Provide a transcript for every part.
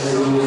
Grazie.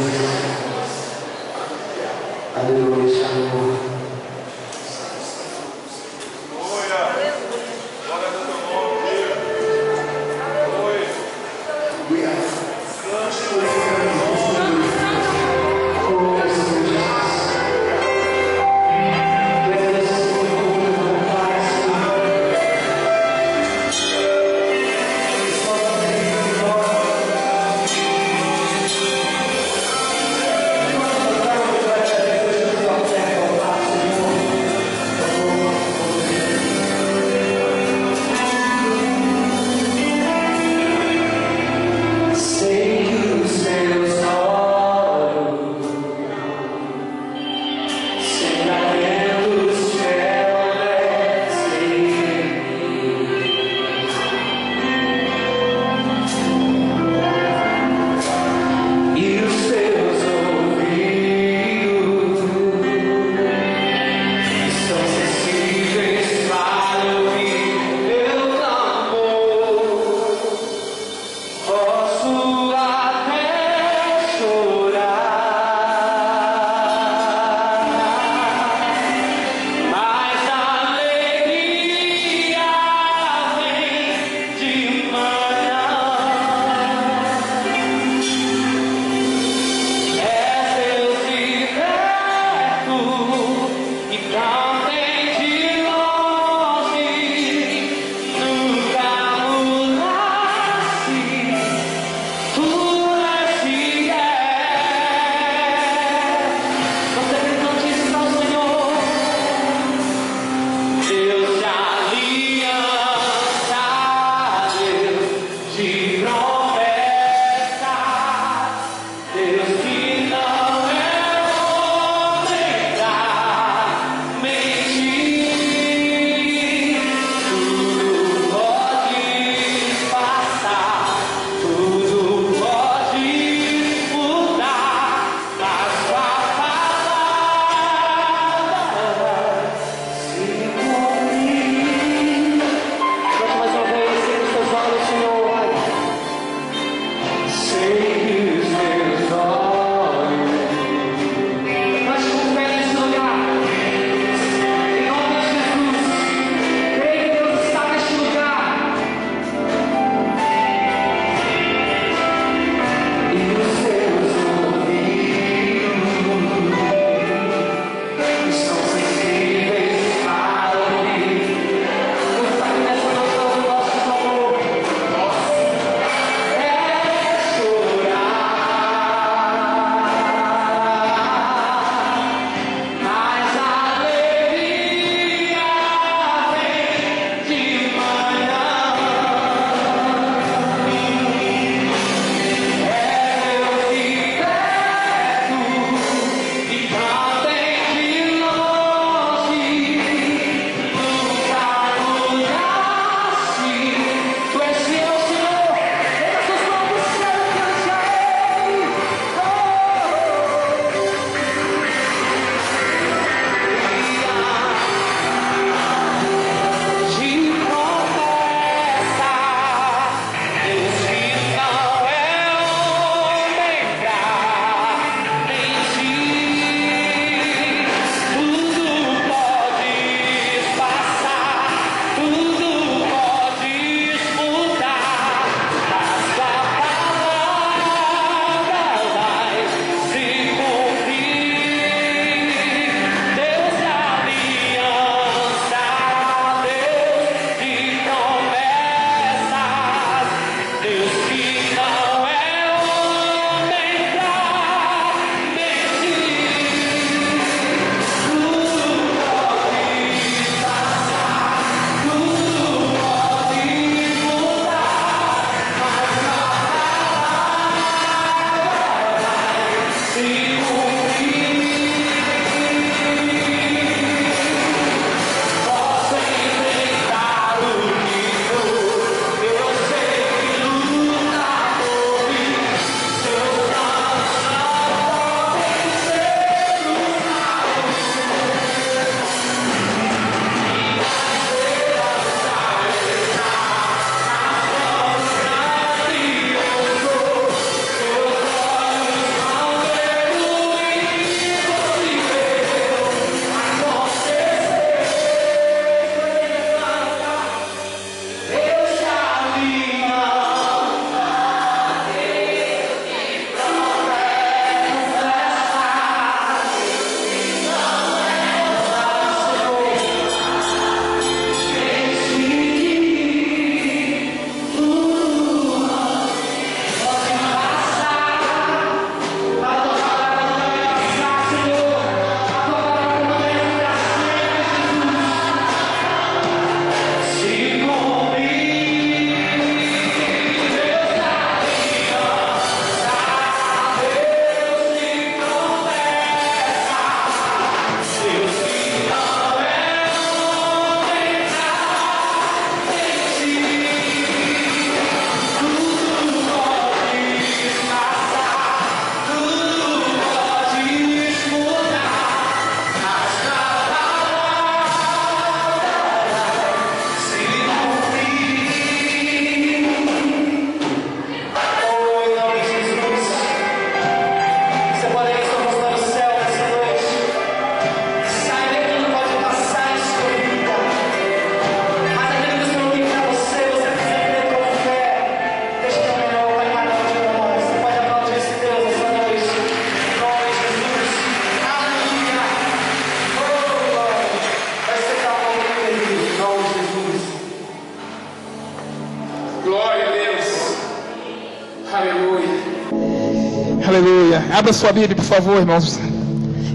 Abra sua Bíblia, por favor, irmãos.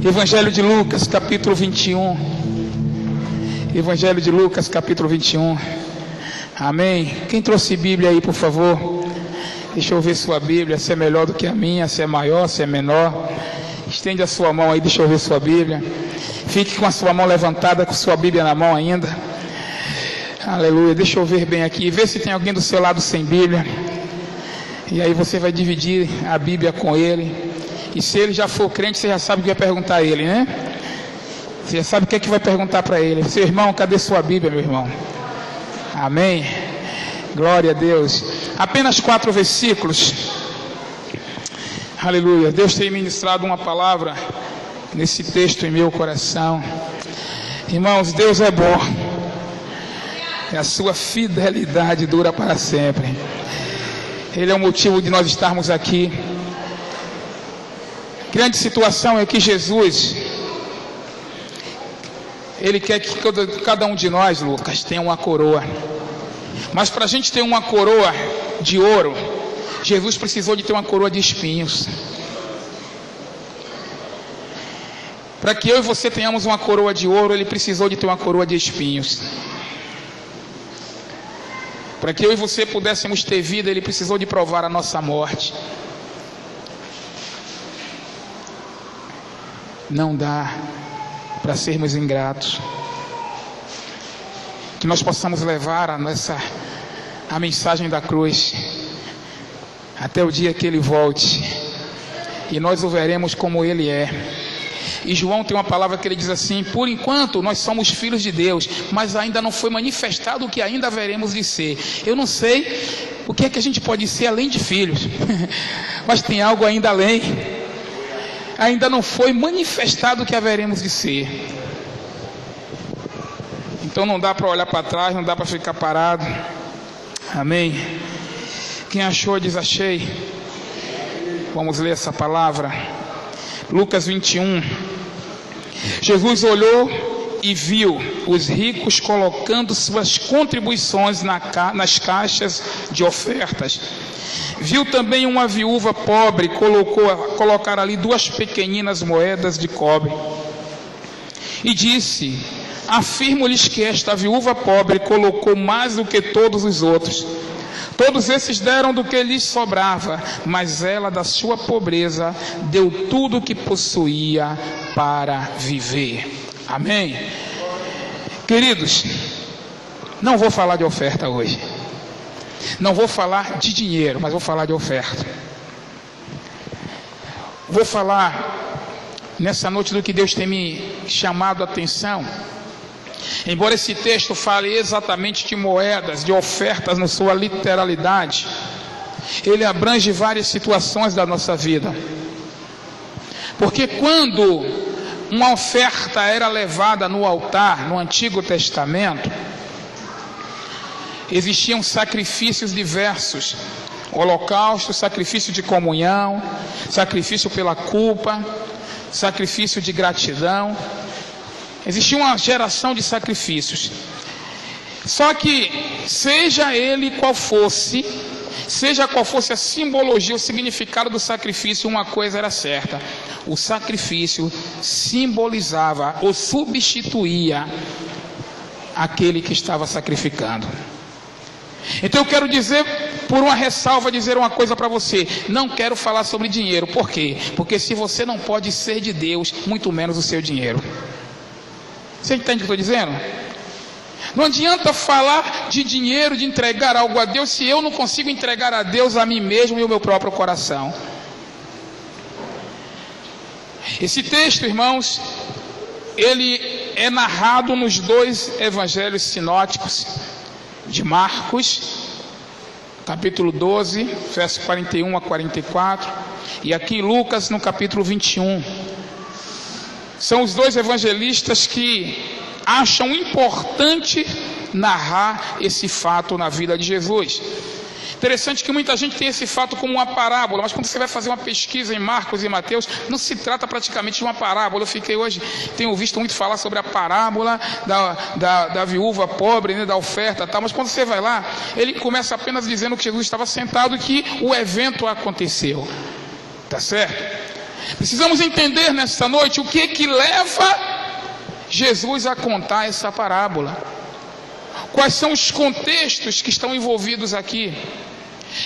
Evangelho de Lucas, capítulo 21. Evangelho de Lucas, capítulo 21. Amém. Quem trouxe Bíblia aí, por favor? Deixa eu ver sua Bíblia, se é melhor do que a minha, se é maior, se é menor. Estende a sua mão aí, deixa eu ver sua Bíblia. Fique com a sua mão levantada, com sua Bíblia na mão ainda. Aleluia. Deixa eu ver bem aqui. Vê se tem alguém do seu lado sem Bíblia. E aí você vai dividir a Bíblia com ele. E se ele já for crente, você já sabe o que vai perguntar a ele, né? Você já sabe o que é que vai perguntar para ele. Seu irmão, cadê sua Bíblia, meu irmão? Amém. Glória a Deus. Apenas 4 versículos. Aleluia. Deus tem ministrado uma palavra nesse texto em meu coração. Irmãos, Deus é bom. E a sua fidelidade dura para sempre. Ele é o motivo de nós estarmos aqui. Grande situação é que Jesus, Ele quer que cada um de nós, Lucas, tenha uma coroa. Mas para a gente ter uma coroa de ouro, Jesus precisou de ter uma coroa de espinhos. Para que eu e você tenhamos uma coroa de ouro, Ele precisou de ter uma coroa de espinhos. Para que eu e você pudéssemos ter vida, Ele precisou de provar a nossa morte. Não dá para sermos ingratos. Que nós possamos levar a mensagem da cruz até o dia que Ele volte, e nós o veremos como Ele é. E João tem uma palavra que ele diz assim: por enquanto nós somos filhos de Deus, mas ainda não foi manifestado o que ainda veremos de ser. Eu não sei o que é que a gente pode ser além de filhos, mas tem algo ainda além. Ainda não foi manifestado o que haveremos de ser. Então não dá para olhar para trás, não dá para ficar parado. Amém. Quem achou diz achei. Vamos ler essa palavra. Lucas 21. Jesus olhou e viu os ricos colocando suas contribuições nas caixas de ofertas. Viu também uma viúva pobre colocar ali 2 pequeninas moedas de cobre. E disse: afirmo-lhes que esta viúva pobre colocou mais do que todos os outros. Todos esses deram do que lhes sobrava, mas ela, da sua pobreza, deu tudo o que possuía para viver. Amém? Queridos, não vou falar de oferta hoje. Não vou falar de dinheiro, mas vou falar de oferta. Vou falar nessa noite do que Deus tem me chamado a atenção. Embora esse texto fale exatamente de moedas, de ofertas na sua literalidade, ele abrange várias situações da nossa vida. Porque quando uma oferta era levada no altar, no Antigo Testamento, existiam sacrifícios diversos: holocausto, sacrifício de comunhão, sacrifício pela culpa, sacrifício de gratidão. Existia uma geração de sacrifícios. Só que, seja qual fosse a simbologia, o significado do sacrifício, uma coisa era certa: o sacrifício simbolizava ou substituía aquele que estava sacrificando. Então eu quero dizer, por uma ressalva, dizer uma coisa para você: não quero falar sobre dinheiro. Por quê? Porque se você não pode ser de Deus, muito menos o seu dinheiro. Você entende o que eu estou dizendo? Não adianta falar de dinheiro, de entregar algo a Deus, se eu não consigo entregar a Deus a mim mesmo e o meu próprio coração. Esse texto, irmãos, ele é narrado nos 2 evangelhos sinóticos de Marcos, capítulo 12, verso 41 a 44, e aqui Lucas, no capítulo 21. São os 2 evangelistas que acham importante narrar esse fato na vida de Jesus. Interessante que muita gente tem esse fato como uma parábola, mas quando você vai fazer uma pesquisa em Marcos e Mateus, não se trata praticamente de uma parábola. Eu tenho visto muito falar sobre a parábola da viúva pobre, né, da oferta e tal, mas quando você vai lá, ele começa apenas dizendo que Jesus estava sentado e que o evento aconteceu. Tá certo? Precisamos entender nesta noite o que leva Jesus a contar essa parábola. Quais são os contextos que estão envolvidos aqui?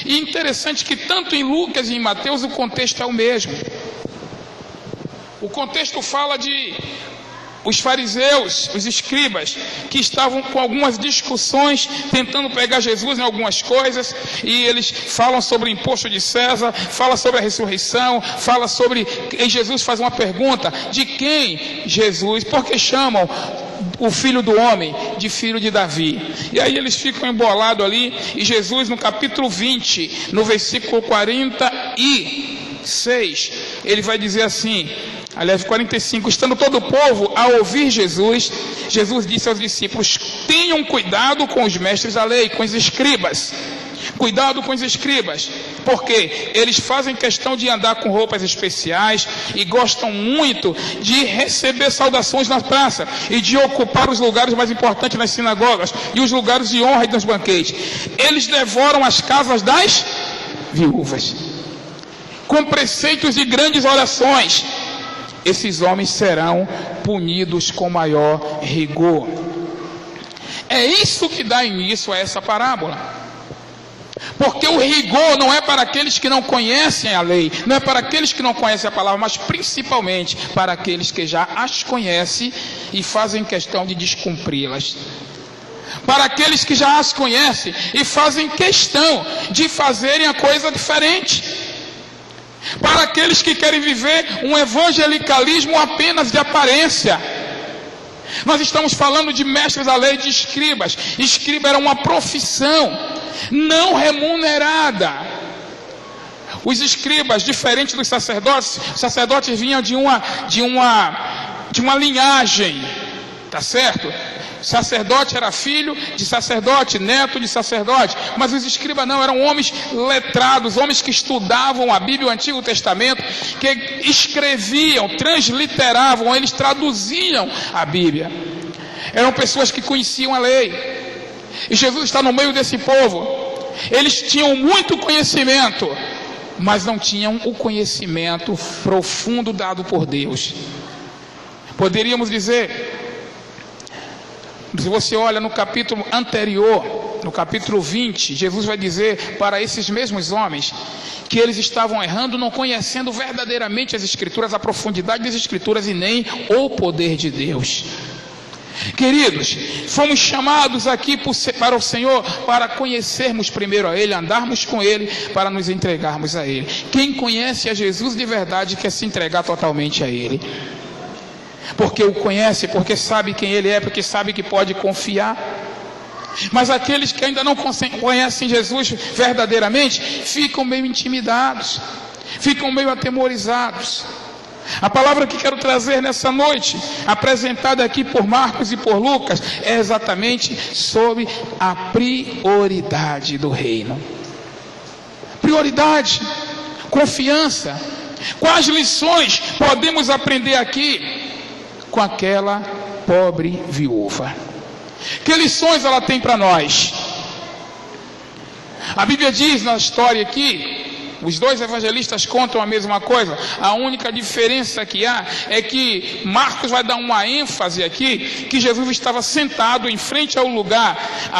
E interessante que tanto em Lucas e em Mateus o contexto é o mesmo. O contexto fala de os fariseus, os escribas, que estavam com algumas discussões, tentando pegar Jesus em algumas coisas, e eles falam sobre o imposto de César, falam sobre a ressurreição, falam sobre, e Jesus faz uma pergunta, de quem Jesus, porque chamam o filho do homem de filho de Davi? E aí eles ficam embolados ali, e Jesus no capítulo 20, no versículo 46, ele vai dizer assim, aliás, 45, estando todo o povo a ouvir Jesus, Jesus disse aos discípulos, tenham cuidado com os mestres da lei, com os escribas. Cuidado com os escribas, porque eles fazem questão de andar com roupas especiais e gostam muito de receber saudações na praça e de ocupar os lugares mais importantes nas sinagogas e os lugares de honra e nos banquetes. Eles devoram as casas das viúvas, com preceitos de grandes orações. Esses homens serão punidos com maior rigor. É isso que dá início a essa parábola. Porque o rigor não é para aqueles que não conhecem a lei, não é para aqueles que não conhecem a palavra, mas principalmente para aqueles que já as conhecem e fazem questão de descumpri-las. Para aqueles que já as conhecem e fazem questão de fazerem a coisa diferente. Para aqueles que querem viver um evangelicalismo apenas de aparência. Nós estamos falando de mestres da lei, de escribas. Escriba era uma profissão não remunerada. Os escribas, diferente dos sacerdotes, os sacerdotes vinham de uma linhagem, tá certo? Sacerdote era filho de sacerdote, neto de sacerdote, mas os escribas não, eram homens letrados, homens que estudavam a Bíblia, o Antigo Testamento, que escreviam, transliteravam, eles traduziam a Bíblia. Eram pessoas que conheciam a lei. E Jesus está no meio desse povo. Eles tinham muito conhecimento, mas não tinham o conhecimento profundo dado por Deus. Poderíamos dizer, se você olha no capítulo anterior, no capítulo 20, Jesus vai dizer para esses mesmos homens que eles estavam errando, não conhecendo verdadeiramente as Escrituras, a profundidade das Escrituras e nem o poder de Deus. Queridos, fomos chamados aqui para o Senhor para conhecermos primeiro a Ele, andarmos com Ele, para nos entregarmos a Ele. Quem conhece a Jesus de verdade quer se entregar totalmente a Ele. Porque o conhece, porque sabe quem Ele é, porque sabe que pode confiar. Mas aqueles que ainda não conhecem Jesus verdadeiramente, ficam meio intimidados, ficam meio atemorizados. A palavra que quero trazer nessa noite, apresentada aqui por Marcos e por Lucas, é exatamente sobre a prioridade do reino. Prioridade, confiança. Quais lições podemos aprender aqui com aquela pobre viúva? Que lições ela tem para nós? A Bíblia diz na história aqui, os dois evangelistas contam a mesma coisa. A única diferença que há é que Marcos vai dar uma ênfase aqui, que Jesus estava sentado em frente ao lugar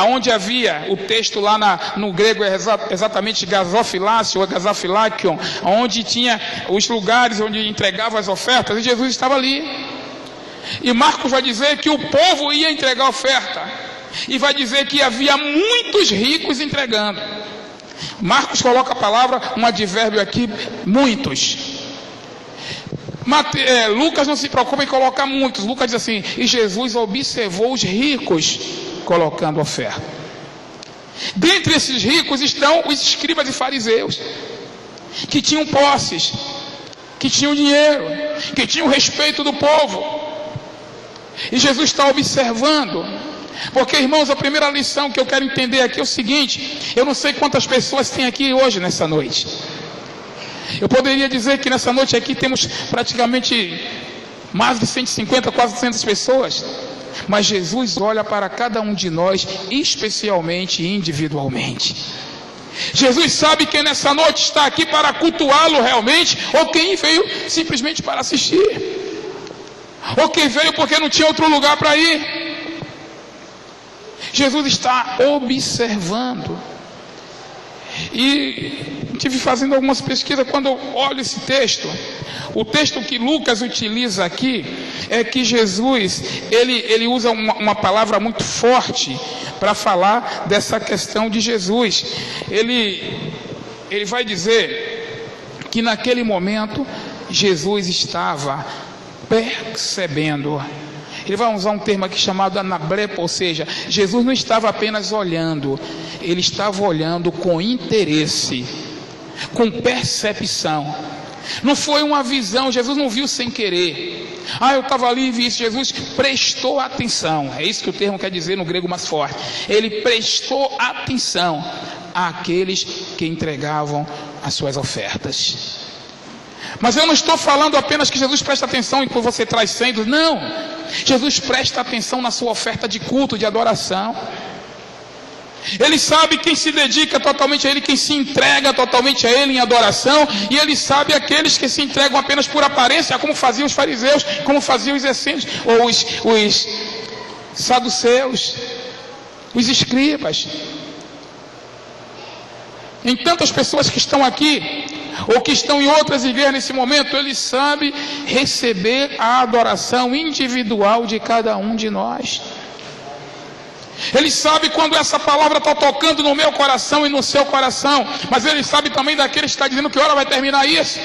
onde havia, o texto lá no grego é exatamente gasofilácio ou gasofilakion, onde tinha os lugares onde entregava as ofertas, e Jesus estava ali. E Marcos vai dizer que o povo ia entregar a oferta, e vai dizer que havia muitos ricos entregando. Marcos coloca a palavra, um advérbio aqui, muitos. Lucas não se preocupa em colocar muitos. Lucas diz assim, e Jesus observou os ricos colocando oferta. Dentre esses ricos estão os escribas e fariseus, que tinham posses, que tinham dinheiro, que tinham respeito do povo. E Jesus está observando. Porque, irmãos, a primeira lição que eu quero entender aqui é o seguinte: eu não sei quantas pessoas tem aqui hoje, nessa noite. Eu poderia dizer que nessa noite aqui temos praticamente mais de 150, quase 200 pessoas. Mas Jesus olha para cada um de nós, especialmente e individualmente. Jesus sabe quem nessa noite está aqui para cultuá-lo realmente, ou quem veio simplesmente para assistir, ou quem veio porque não tinha outro lugar para ir. Jesus está observando. E estive fazendo algumas pesquisas quando eu olho esse texto. O texto que Lucas utiliza aqui é que Jesus, ele usa uma palavra muito forte para falar dessa questão de Jesus. Ele vai dizer que naquele momento Jesus estava percebendo. Ele vai usar um termo aqui chamado anablepo, ou seja, Jesus não estava apenas olhando, ele estava olhando com interesse, com percepção. Não foi uma visão, Jesus não viu sem querer. Eu estava ali e vi isso. Jesus prestou atenção. É isso que o termo quer dizer no grego mais forte. Ele prestou atenção àqueles que entregavam as suas ofertas. Mas eu não estou falando apenas que Jesus presta atenção enquanto você traz sendos. Não. Jesus presta atenção na sua oferta de culto, de adoração. Ele sabe quem se dedica totalmente a Ele, quem se entrega totalmente a Ele em adoração. E Ele sabe aqueles que se entregam apenas por aparência, como faziam os fariseus, como faziam os essênios, ou os saduceus, os escribas. Em tantas pessoas que estão aqui, ou que estão em outras igrejas nesse momento, Ele sabe receber a adoração individual de cada um de nós. Ele sabe quando essa palavra está tocando no meu coração e no seu coração, mas Ele sabe também daquele que está dizendo que hora vai terminar isso.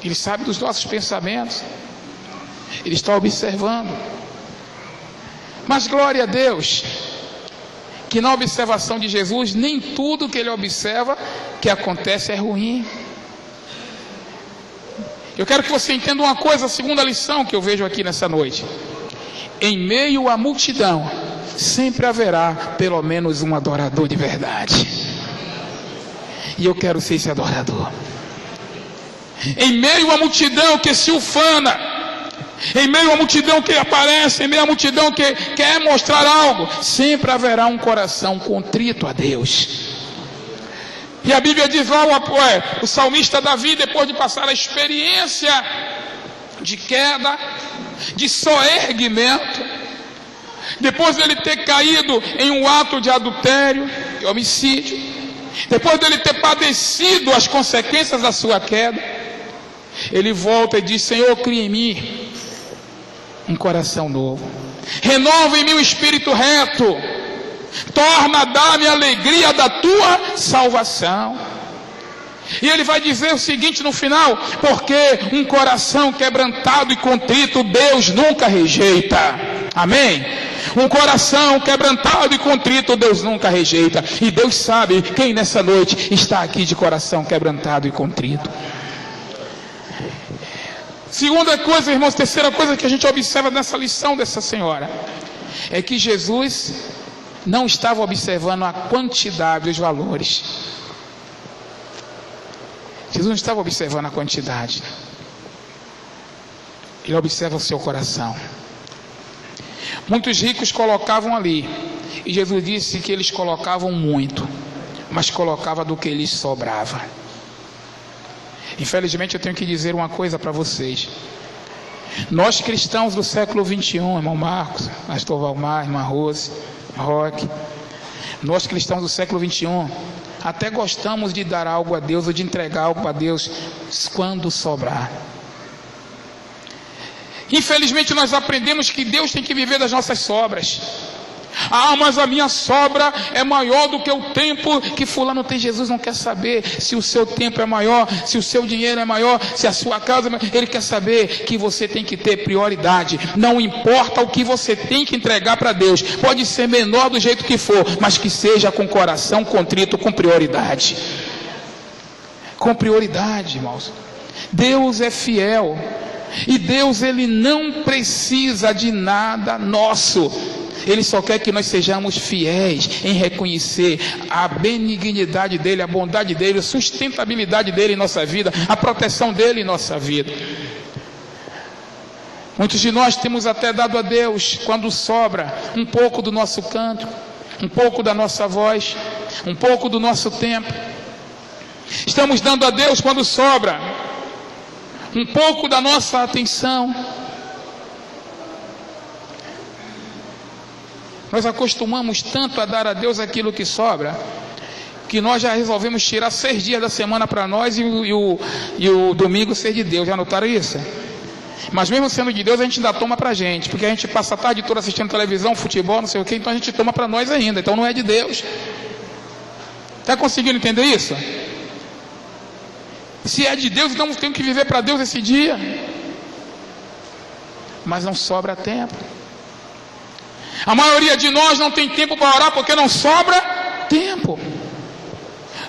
Ele sabe dos nossos pensamentos, Ele está observando. Mas glória a Deus, que na observação de Jesus, nem tudo que Ele observa que acontece é ruim. Eu quero que você entenda uma coisa, a segunda lição que eu vejo aqui nessa noite. Em meio à multidão, sempre haverá pelo menos um adorador de verdade. E eu quero ser esse adorador. Em meio à multidão que se ufana, em meio à multidão que aparece, em meio à multidão que quer mostrar algo, sempre haverá um coração contrito a Deus. E a Bíblia diz lá, o salmista Davi, depois de passar a experiência de queda, de soerguimento, depois dele ter caído em um ato de adultério, de homicídio, depois dele ter padecido as consequências da sua queda, ele volta e diz: Senhor, cria em mim um coração novo, renova em mim um espírito reto, torna a dar-me a alegria da tua salvação. E ele vai dizer o seguinte no final: porque um coração quebrantado e contrito Deus nunca rejeita. Amém? Um coração quebrantado e contrito Deus nunca rejeita. E Deus sabe quem nessa noite está aqui de coração quebrantado e contrito. Segunda coisa, irmãos, terceira coisa que a gente observa nessa lição dessa senhora, é que Jesus não estava observando a quantidade dos valores. Jesus não estava observando a quantidade. Ele observa o seu coração. Muitos ricos colocavam ali, e Jesus disse que eles colocavam muito, mas colocava do que lhes sobrava. Infelizmente eu tenho que dizer uma coisa para vocês. Nós cristãos do século 21, irmão Marcos, pastor Valmar, irmã Rose, Roque, nós cristãos do século 21, até gostamos de dar algo a Deus, ou de entregar algo a Deus, quando sobrar. Infelizmente nós aprendemos que Deus tem que viver das nossas sobras. Mas a minha sobra é maior do que o tempo que fulano tem. Jesus não quer saber se o seu tempo é maior, se o seu dinheiro é maior, se a sua casa é maior. Ele quer saber que você tem que ter prioridade. Não importa o que você tem que entregar para Deus, pode ser menor do jeito que for, mas que seja com coração contrito, com prioridade. Com prioridade, irmãos. Deus é fiel. E Deus, Ele não precisa de nada nosso. Ele só quer que nós sejamos fiéis em reconhecer a benignidade dEle, a bondade dEle, a sustentabilidade dEle em nossa vida, a proteção dEle em nossa vida. Muitos de nós temos até dado a Deus, quando sobra, um pouco do nosso canto, um pouco da nossa voz, um pouco do nosso tempo. Estamos dando a Deus quando sobra um pouco da nossa atenção. Nós acostumamos tanto a dar a Deus aquilo que sobra, que nós já resolvemos tirar 6 dias da semana para nós e o domingo ser de Deus. Já notaram isso? Mas mesmo sendo de Deus, a gente ainda toma para a gente, porque a gente passa a tarde toda assistindo televisão, futebol, não sei o que, então a gente toma para nós ainda, então não é de Deus. Está conseguindo entender isso? Se é de Deus, então temos que viver para Deus esse dia. Mas não sobra tempo. A maioria de nós não tem tempo para orar porque não sobra tempo.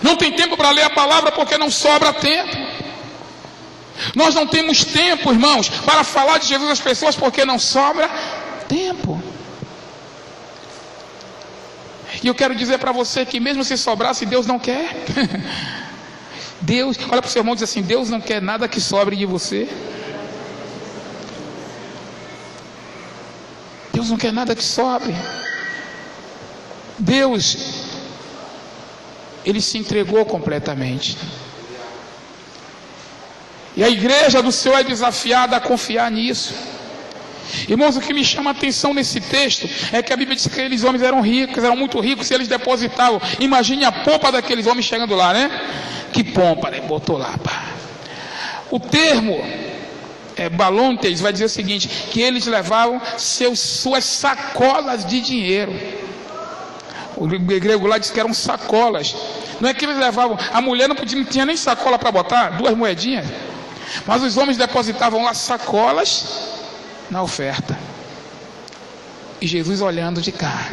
Não tem tempo para ler a palavra porque não sobra tempo. Nós não temos tempo, irmãos, para falar de Jesus às pessoas porque não sobra tempo. E eu quero dizer para você que mesmo se sobrasse, Deus não quer. Deus, olha para o seu irmão e diz assim: Deus não quer nada que sobre de você. Deus não quer nada que sobre. Deus, Ele se entregou completamente. E a igreja do Senhor é desafiada a confiar nisso. Irmãos, o que me chama a atenção nesse texto é que a Bíblia diz que aqueles homens eram ricos, eram muito ricos, e eles depositavam. Imagine a pompa daqueles homens chegando lá, né? Que pompa, né? Botou lá, pá. O termo balontes vai dizer o seguinte, que eles levavam suas sacolas de dinheiro. O grego lá diz que eram sacolas. Não é que eles levavam, a mulher não tinha nem sacola para botar, 2 moedinhas. Mas os homens depositavam lá sacolas na oferta. E Jesus olhando de cá.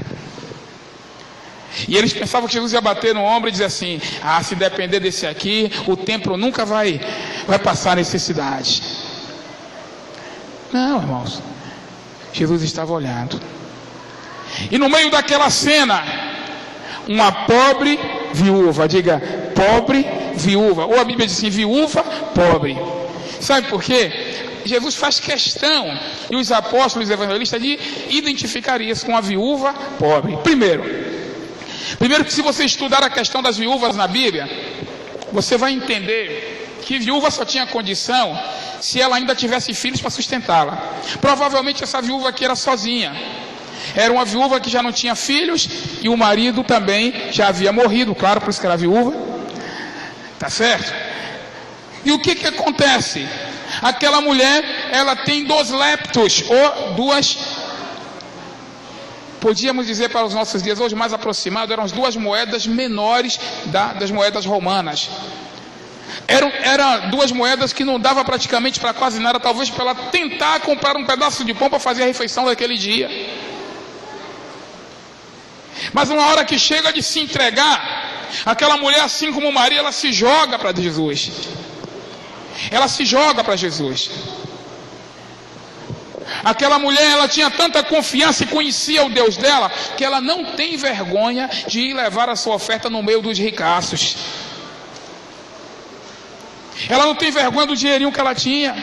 E eles pensavam que Jesus ia bater no ombro e dizer assim: ah, se depender desse aqui, o templo nunca vai passar necessidade. Não, irmãos. Jesus estava olhando. E no meio daquela cena, uma pobre viúva, diga, pobre viúva, ou a Bíblia diz assim, viúva pobre. Sabe por quê? Jesus faz questão, e os apóstolos e os evangelistas, de identificar isso com a viúva pobre. Primeiro que se você estudar a questão das viúvas na Bíblia, você vai entender que viúva só tinha condição se ela ainda tivesse filhos para sustentá-la. Provavelmente essa viúva aqui era sozinha. Era uma viúva que já não tinha filhos e o marido também já havia morrido, claro, por isso que era viúva. Tá certo? E o que acontece? Aquela mulher, ela tem 2 leptos, ou 2, podíamos dizer para os nossos dias hoje mais aproximados, eram as 2 moedas menores das moedas romanas. Eram 2 moedas que não dava praticamente para quase nada, talvez para ela tentar comprar um pedaço de pão para fazer a refeição daquele dia. Mas uma hora que chega de se entregar, aquela mulher, assim como Maria, ela se joga para Jesus. Ela se joga para Jesus. Aquela mulher, ela tinha tanta confiança e conhecia o Deus dela, que ela não tem vergonha de ir levar a sua oferta no meio dos ricaços. Ela não tem vergonha do dinheirinho que ela tinha.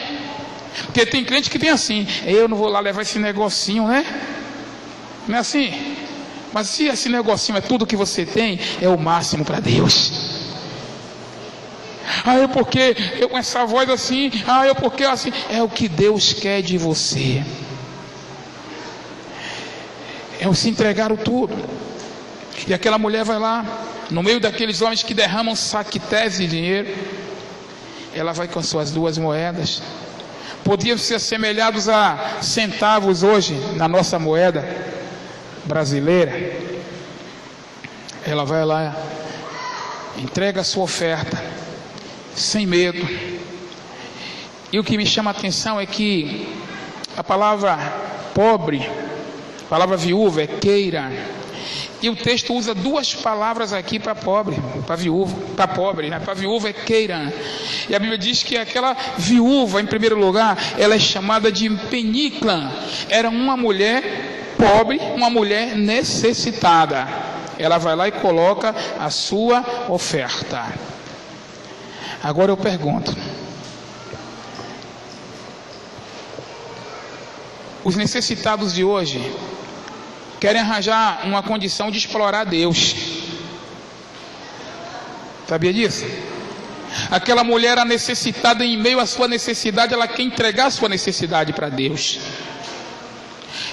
Porque tem crente que tem assim: eu não vou lá levar esse negocinho, né? Não é assim? Mas se esse negocinho é tudo que você tem, é o máximo para Deus. Ah, porque eu com essa voz assim, porque assim, é o que Deus quer de você. É o se entregar o tudo. E aquela mulher vai lá, no meio daqueles homens que derramam saquetés de dinheiro, ela vai com suas 2 moedas. Podiam ser assemelhados a centavos hoje na nossa moeda brasileira. Ela vai lá, entrega a sua oferta sem medo. E o que me chama a atenção é que a palavra pobre, a palavra viúva é queira. E o texto usa 2 palavras aqui para pobre, para viúva, para pobre, né? Para viúva é queira. E a Bíblia diz que aquela viúva, em primeiro lugar, ela é chamada de penicla. Era uma mulher pobre, uma mulher necessitada. Ela vai lá e coloca a sua oferta. Agora eu pergunto: os necessitados de hoje querem arranjar uma condição de explorar Deus. Sabia disso? Aquela mulher era necessitada, em meio à sua necessidade, ela quer entregar a sua necessidade para Deus.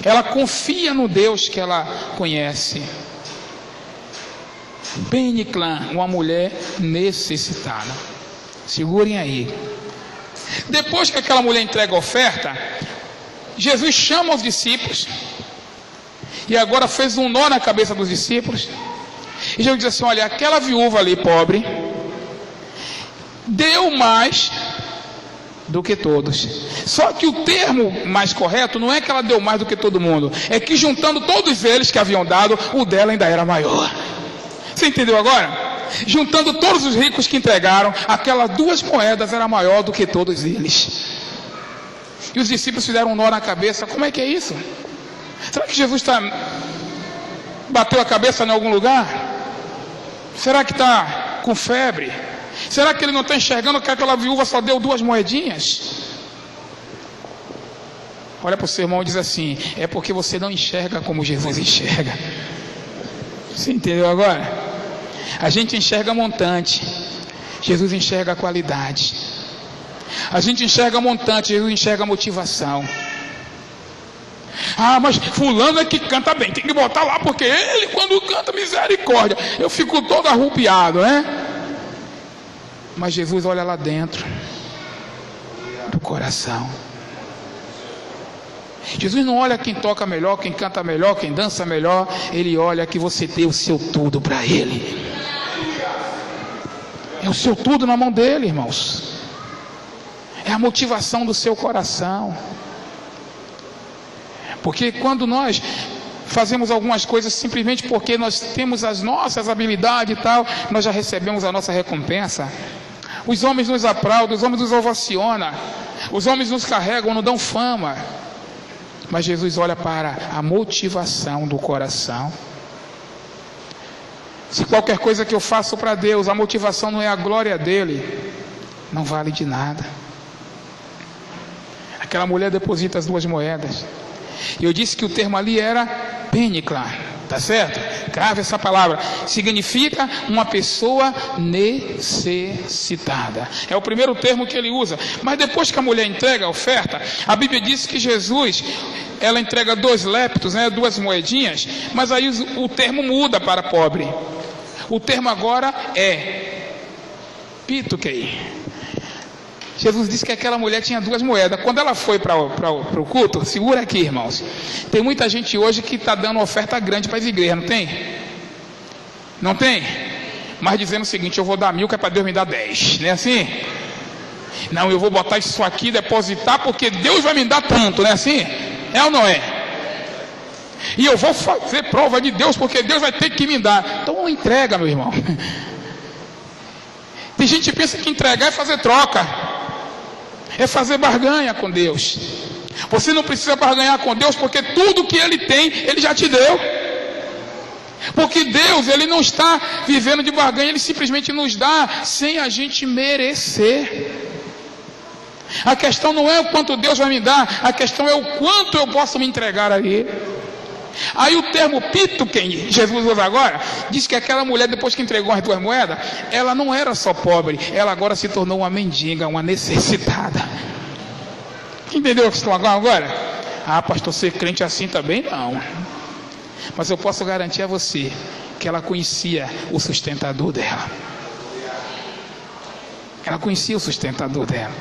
Ela confia no Deus que ela conhece. Beniclã, uma mulher necessitada. Segurem aí. Depois que aquela mulher entrega a oferta, Jesus chama os discípulos. E agora fez um nó na cabeça dos discípulos. E Jesus diz assim: olha, aquela viúva ali, pobre, deu mais do que todos. Só que o termo mais correto não é que ela deu mais do que todo mundo, é que juntando todos eles que haviam dado, o dela ainda era maior. Você entendeu agora? Juntando todos os ricos que entregaram, aquelas 2 moedas era maior do que todos eles. E os discípulos fizeram um nó na cabeça. Como é que é isso? Será que Jesus bateu a cabeça em algum lugar? Será que está com febre? Será que ele não está enxergando que aquela viúva só deu 2 moedinhas? Olha para o seu irmão e diz assim: é porque você não enxerga como Jesus enxerga. Você entendeu agora? A gente enxerga montante, Jesus enxerga a qualidade. A gente enxerga montante, Jesus enxerga motivação. Ah, mas fulano é que canta bem, tem que botar lá, porque ele quando canta, misericórdia, eu fico todo arrupiado, né? Mas Jesus olha lá dentro do coração. Jesus não olha quem toca melhor, quem canta melhor, quem dança melhor. Ele olha que você deu o seu tudo para Ele. É o seu tudo na mão dele, irmãos. É a motivação do seu coração. Porque quando nós fazemos algumas coisas simplesmente porque nós temos as nossas habilidades e tal, nós já recebemos a nossa recompensa. Os homens nos aplaudem, os homens nos ovacionam, os homens nos carregam, nos dão fama. Mas Jesus olha para a motivação do coração. Se qualquer coisa que eu faço para Deus, a motivação não é a glória dele, não vale de nada. Aquela mulher deposita as 2 moedas. E eu disse que o termo ali era Beniclã, tá certo? Grave essa palavra. Significa uma pessoa necessitada. É o primeiro termo que ele usa. Mas depois que a mulher entrega a oferta, a Bíblia diz que Jesus, ela entrega 2 leptos, né, 2 moedinhas. Mas aí o termo muda para pobre. O termo agora é pituquei. Jesus disse que aquela mulher tinha 2 moedas. Quando ela foi para o culto, segura aqui, irmãos. Tem muita gente hoje que está dando oferta grande para as igrejas, não tem? Não tem? Mas dizendo o seguinte: eu vou dar 1.000 que é para Deus me dar 10. Não é assim? Não, eu vou botar isso aqui, depositar, porque Deus vai me dar tanto, não é assim? É ou não é? E eu vou fazer prova de Deus, porque Deus vai ter que me dar. Então entrega, meu irmão. Tem gente que pensa que entregar é fazer troca, é fazer barganha com Deus. Você não precisa barganhar com Deus, porque tudo que Ele tem, Ele já te deu. Porque Deus, Ele não está vivendo de barganha, Ele simplesmente nos dá sem a gente merecer. A questão não é o quanto Deus vai me dar, a questão é o quanto eu posso me entregar a Ele. Aí o termo pito, quem Jesus usa agora, diz que aquela mulher, depois que entregou as 2 moedas, ela não era só pobre, ela agora se tornou uma mendiga, uma necessitada. Entendeu o que estou agora? Ah, pastor, ser crente assim também não. Mas eu posso garantir a você que ela conhecia o sustentador dela. Ela conhecia o sustentador dela.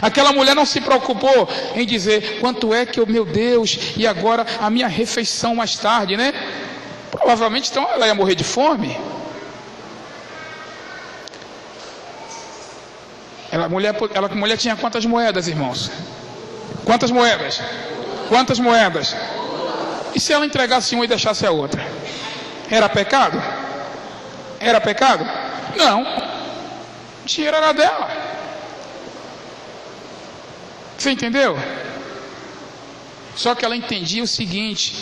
Aquela mulher não se preocupou em dizer: quanto é que eu, meu Deus, e agora a minha refeição mais tarde, né? Provavelmente então ela ia morrer de fome. A mulher tinha quantas moedas, irmãos? Quantas moedas? Quantas moedas? E se ela entregasse uma e deixasse a outra? Era pecado? Era pecado? Não. O dinheiro era dela. Você entendeu? Só que ela entendia o seguinte: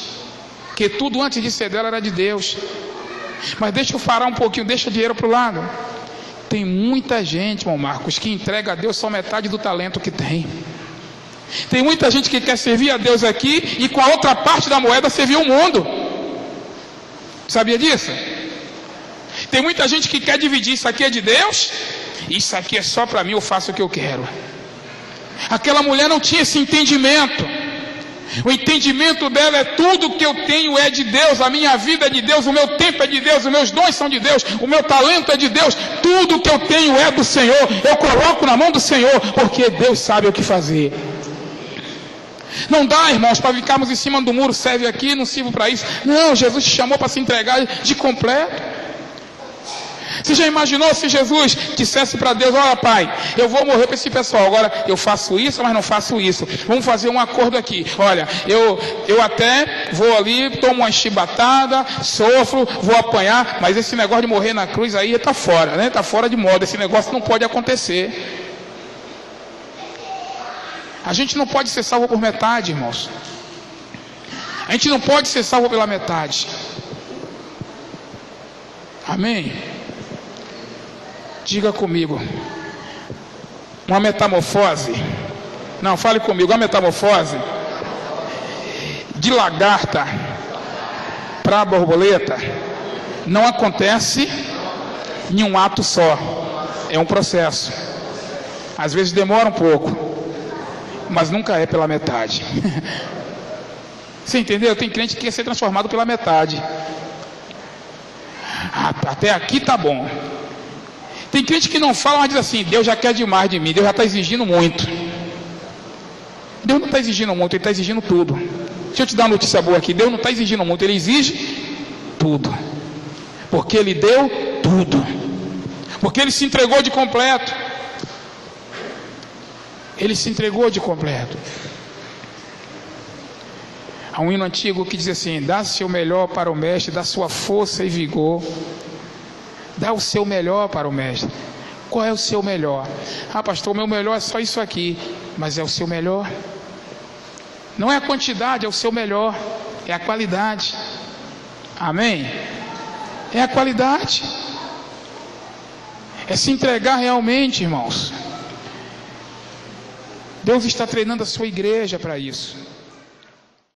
que tudo antes de ser dela era de Deus. Mas deixa eu falar um pouquinho, deixa o dinheiro para o lado. Tem muita gente, irmão Marcos, que entrega a Deus só metade do talento que tem. Tem muita gente que quer servir a Deus aqui e com a outra parte da moeda servir o mundo. Sabia disso? Tem muita gente que quer dividir, isso aqui é de Deus, isso aqui é só para mim, eu faço o que eu quero. Aquela mulher não tinha esse entendimento. O entendimento dela é: tudo que eu tenho é de Deus, a minha vida é de Deus, o meu tempo é de Deus, os meus dons são de Deus, o meu talento é de Deus, tudo que eu tenho é do Senhor, eu coloco na mão do Senhor, porque Deus sabe o que fazer. Não dá, irmãos, para ficarmos em cima do muro, serve aqui, não sirvo para isso. Não, Jesus te chamou para se entregar de completo. Você já imaginou se Jesus dissesse para Deus: olha, Pai, eu vou morrer para esse pessoal, agora eu faço isso, mas não faço isso, vamos fazer um acordo aqui, olha, eu até vou ali, tomo uma chibatada, sofro, vou apanhar, mas esse negócio de morrer na cruz aí está fora, né? Está fora de moda, esse negócio não pode acontecer. A gente não pode ser salvo por metade, irmãos. A gente não pode ser salvo pela metade. Amém? Diga comigo. Uma metamorfose. Não, fale comigo. Uma metamorfose de lagarta para borboleta não acontece em um ato só. É um processo. Às vezes demora um pouco, mas nunca é pela metade. Você entendeu? Tem crente que quer ser transformado pela metade. Até aqui tá bom. Tem crente que não fala, mas diz assim: Deus já quer demais de mim, Deus já está exigindo muito. Deus não está exigindo muito, Ele está exigindo tudo. Deixa eu te dar uma notícia boa aqui: Deus não está exigindo muito, Ele exige tudo. Porque Ele deu tudo. Porque Ele se entregou de completo. Ele se entregou de completo. Há um hino antigo que diz assim: dá seu melhor para o mestre, dá sua força e vigor. Dá o seu melhor para o mestre. Qual é o seu melhor? Ah, pastor, o meu melhor é só isso aqui. Mas é o seu melhor? Não é a quantidade, é o seu melhor. É a qualidade. Amém? É a qualidade. É se entregar realmente, irmãos. Deus está treinando a sua igreja para isso.